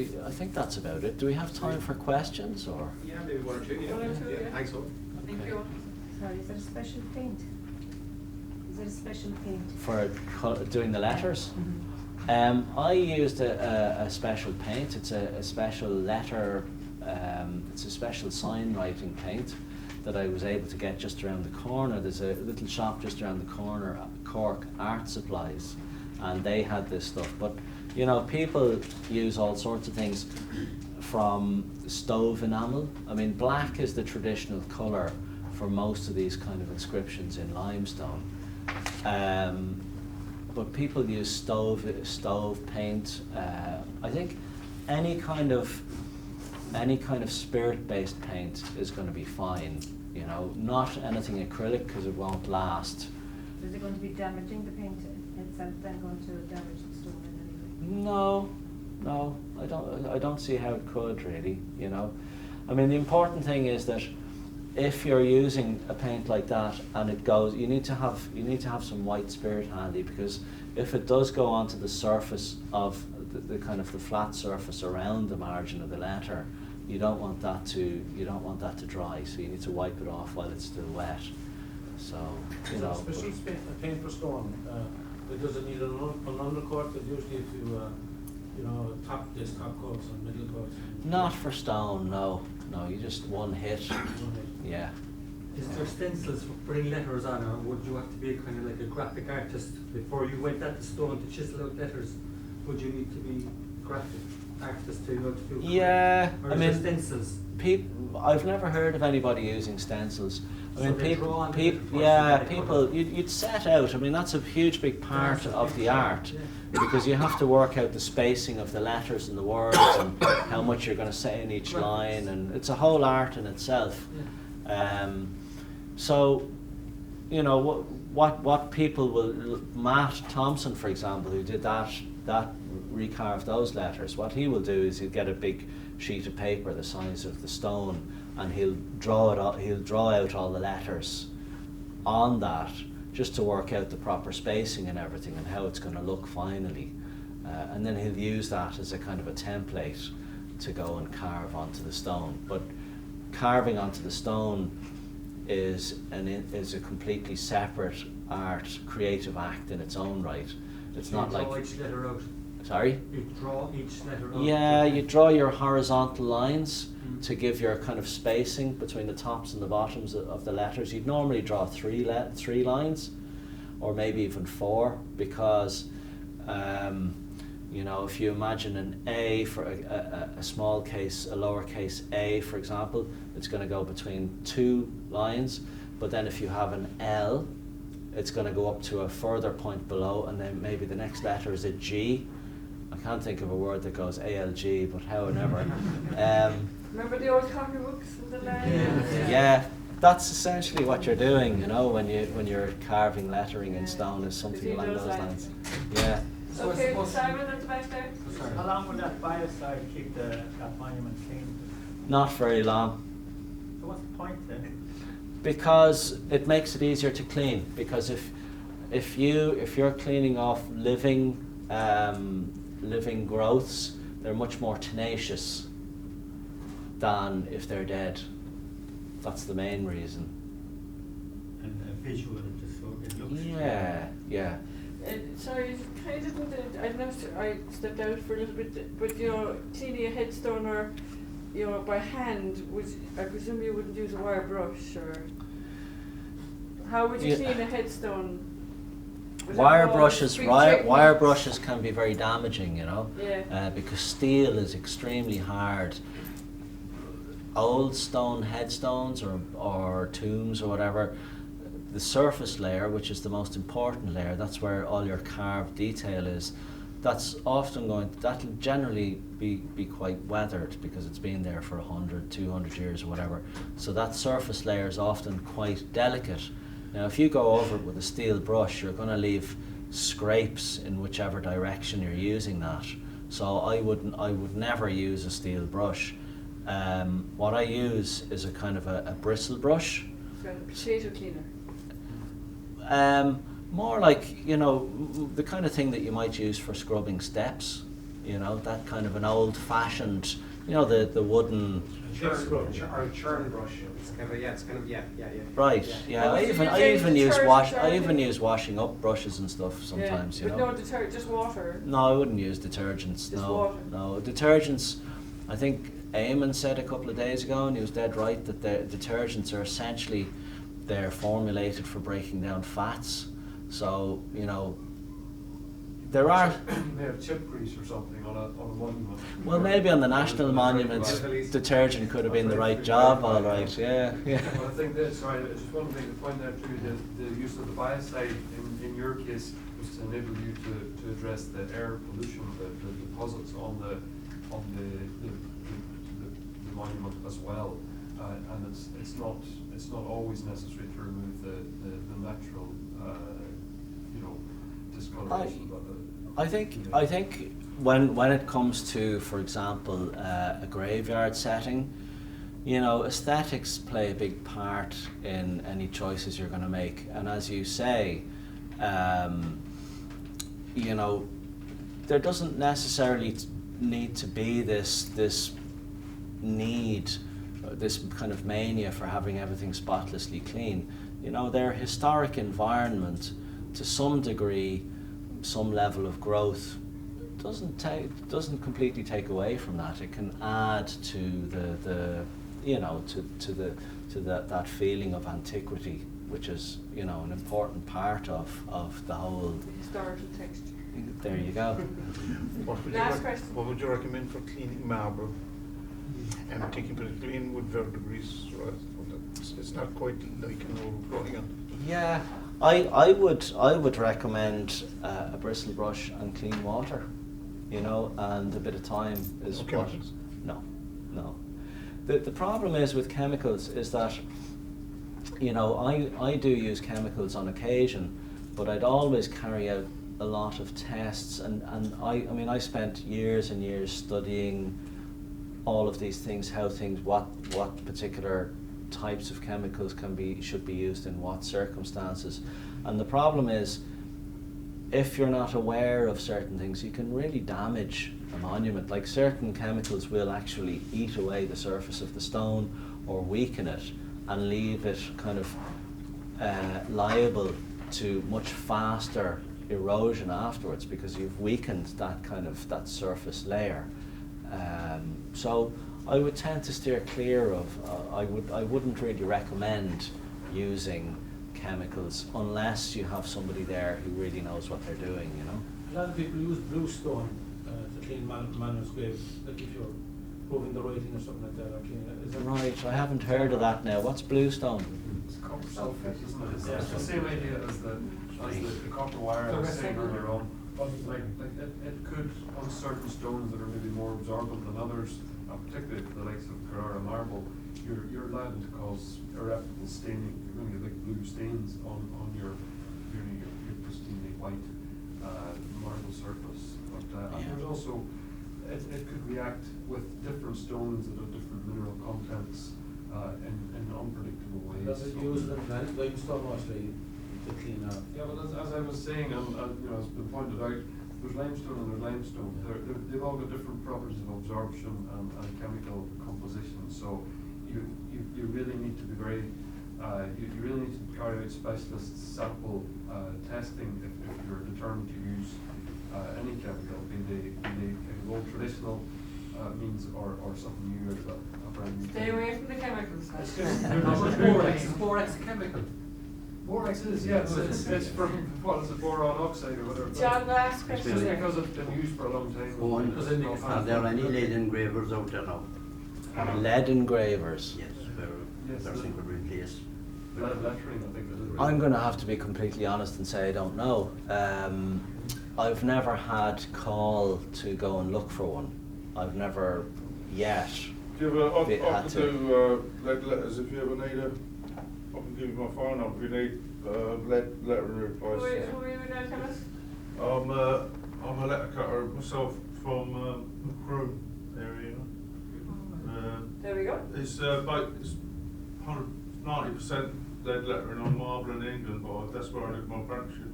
I think that's about it. Do we have time for questions or? Yeah, maybe one or two. Yeah, yeah. Thanks, all. Thank you. Sorry, is there a special paint? Is there a special paint? For doing the letters? I used a special paint. It's a special letter, it's a special sign writing paint that I was able to get just around the corner. There's a little shop just around the corner, Cork Art Supplies, and they had this stuff. But you know, people use all sorts of things, from stove enamel. I mean, black is the traditional colour for most of these kind of inscriptions in limestone. But people use stove paint. I think any kind of spirit-based paint is going to be fine. You know, not anything acrylic because it won't last. Is it going to be damaging the paint itself? Then going to damage the stone in any way? No, I don't see how it could really. You know, I mean, the important thing is that if you're using a paint like that and it goes, you need to have some white spirit handy, because if it does go onto the surface of the kind of the flat surface around the margin of the letter, you don't want that to dry. So you need to wipe it off while it's still wet. So you know. Especially paint for stone. Does it need an undercoat? That usually if you top coats and middle coats. Not for stone, no. You just one hit. Yeah. Is there stencils for putting letters on, or would you have to be kind of like a graphic artist before you went at the stone to chisel out letters? Would you need to be graphic artist to do? Yeah, or I mean, stencils. I've never heard of anybody using stencils. I mean, people. You'd set out. I mean, that's a huge big part of the art, because you have to work out the spacing of the letters and the words and how much you're going to say in each line, and it's a whole art in itself. So, you know, what people will, Matt Thompson, for example, who did that recarved those letters, what he will do is he'll get a big sheet of paper the size of the stone, and he'll draw out all the letters on that, just to work out the proper spacing and everything and how it's going to look finally, and then he'll use that as a kind of a template to go and carve onto the stone. But carving onto the stone is a completely separate art, creative act in its own right. It's not like. Draw each letter out. Sorry? You draw each letter out. Yeah, you draw your horizontal lines to give your kind of spacing between the tops and the bottoms of the letters. You'd normally draw three lines, or maybe even 4, because you know, if you imagine an A for a small case, a lowercase a, for example, it's going to go between 2 lines. But then if you have an L, it's going to go up to a further point below, and then maybe the next letter is a G. I can't think of a word that goes ALG, but however. Remember the old copybooks with the lines? Yeah, that's essentially what you're doing, you know, when you're carving lettering in stone, is something along those lines. Yeah. So Okay, Simon at the back there. How long would that biocide keep that monument clean? Not very long. So what's the point then? Because it makes it easier to clean. Because if you're cleaning off living growths, they're much more tenacious than if they're dead. That's the main reason. And visual, just so it looks. Yeah. Sorry, you kind of I know I stepped out for a little bit, but cleaning a headstone or by hand, I presume you wouldn't use a wire brush, or how would you clean a headstone? Wire brushes can be very damaging, you know, because steel is extremely hard. Old stone headstones or tombs or whatever, the surface layer, which is the most important layer, that's where all your carved detail is, that'll generally be quite weathered because it's been there for 100, 200 years or whatever. So that surface layer is often quite delicate. Now if you go over it with a steel brush, you're going to leave scrapes in whichever direction you're using that. So I would never use a steel brush. What I use is a kind of a bristle brush. So a potato cleaner. More like, you know, the kind of thing that you might use for scrubbing steps, you know, that kind of an old-fashioned, you know, the wooden. Churn brush or a churn brush. It's kind of yeah. Right. Yeah. Oh, I so even you I change even the use detergent I or even anything? use washing up brushes and stuff sometimes. Yeah, You but know. no detergent, just water. No, I wouldn't use detergents. Just No. water. No detergents. I think Eamon said a couple of days ago, and he was dead right, that the detergents are essentially, they're formulated for breaking down fats. So, you know, there are. You may have chip grease or something on a monument. Well, maybe on the national monuments, detergent could have been the right job, all right. Yeah. Yeah. Well, I think that, sorry, just one thing to point out too, the use of the biocide in your case was to enable you to address the air pollution, the deposits on the monument as well, and it's not always necessary to remove the natural discoloration. I think when it comes to, for example, a graveyard setting, you know, aesthetics play a big part in any choices you're going to make, and as you say, you know, there doesn't necessarily need to be this need, this kind of mania for having everything spotlessly clean. You know, their historic environment, to some degree, some level of growth doesn't completely take away from that. It can add to the you know, to that feeling of antiquity, which is, you know, an important part of the whole Historical texture. There you go. Last question. What would you recommend for cleaning marble? And taking it clean with verdigris, right? It's not quite like an old rolling on. Yeah, I would recommend a bristle brush and clean water, you know, and a bit of time is Okay. what. No. The problem is with chemicals is that, you know, I do use chemicals on occasion, but I'd always carry out a lot of tests, and I mean I spent years and years studying all of these things, how things, what particular types of chemicals should be used in what circumstances. And the problem is, if you're not aware of certain things, you can really damage a monument. Like, certain chemicals will actually eat away the surface of the stone or weaken it and leave it kind of liable to much faster erosion afterwards, because you've weakened that surface layer. So I would tend to steer clear of, I wouldn't really recommend using chemicals unless you have somebody there who really knows what they're doing, you know. A lot of people use bluestone to clean manuscripts, like if you're proving the writing or something like that, or cleaning it. Is that Right, I haven't heard of that now. What's bluestone? It's copper sulfate, isn't it? It's Yeah. the same idea as the copper wire I was saying earlier on. Like it could, on certain stones that are maybe more absorbent than others, particularly the likes of Carrara marble, you're liable to cause irreparable staining. You're going to get like blue stains on your pristinely white marble surface. But and there's also, it could react with different stones that have different mineral contents in unpredictable ways. Does it use limestone mostly to clean up? Yeah, well, as I was saying, and you know, it's been pointed out, there's limestone and there's limestone. They've all got different properties of absorption and chemical composition. So you really need to be very, you really need to carry out specialist sample testing if you're determined to use any chemical, be they old traditional means or something new as a brand new. Stay away from the chemicals. It's just, Borax is chemical. Borax is, yes, it's from, what is it, boron oxide or whatever. John, last It's question. just because it's been used for a long time. Owen, Because it makes are there any lead engravers out there now? Lead engravers. Yes, where Yes, person could replace. lead lettering, I think it is. I'm going to have to be completely honest and say I don't know. I've never had call to go and look for one. I've never yet. Do you have They I had could to. do lead letters if you ever need a, I can give you my phone number if you need lead lettering Who are replaced. you now, tell us? I'm a letter cutter myself from Macroom area. There we go. It's 90% lead lettering on marble in England, but that's where I did my apprenticeship.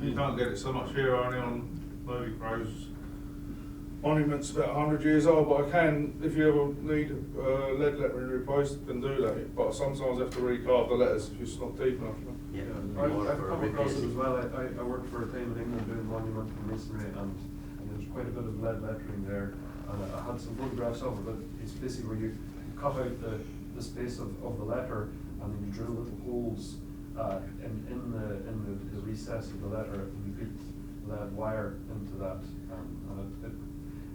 You can't get it so much here, only on movie pros. monument's about 100 years old, but I can, if you ever need lead lettering replaced, can do that. But sometimes I have to recarve the letters if it's not deep enough. Yeah, I've more I've for come across it replacing. as well. I worked for a time in England doing monumental masonry, and there's quite a bit of lead lettering there. And I had some photographs of it, but it's basically where you cut out the space of the letter, and then you drill little holes in the recess of the letter, and you beat lead wire into that.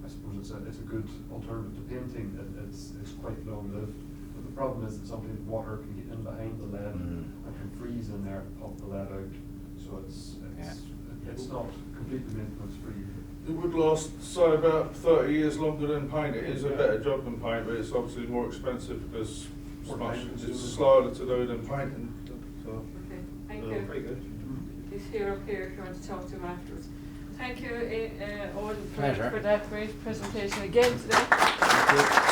I suppose it's a good alternative to painting. It's quite long lived. But the problem is that sometimes water can get in behind the lead and can freeze in there and pop the lead out. So it's not completely maintenance free. It would last, say, about 30 years longer than paint. It is a better job than paint, but it's obviously more expensive because it's slower to do than painting. So, Okay, thank you. very good. He's here up here if you want to talk to him afterwards. Thank you, Eoghan, Pleasure. for that great presentation again today. Thank you.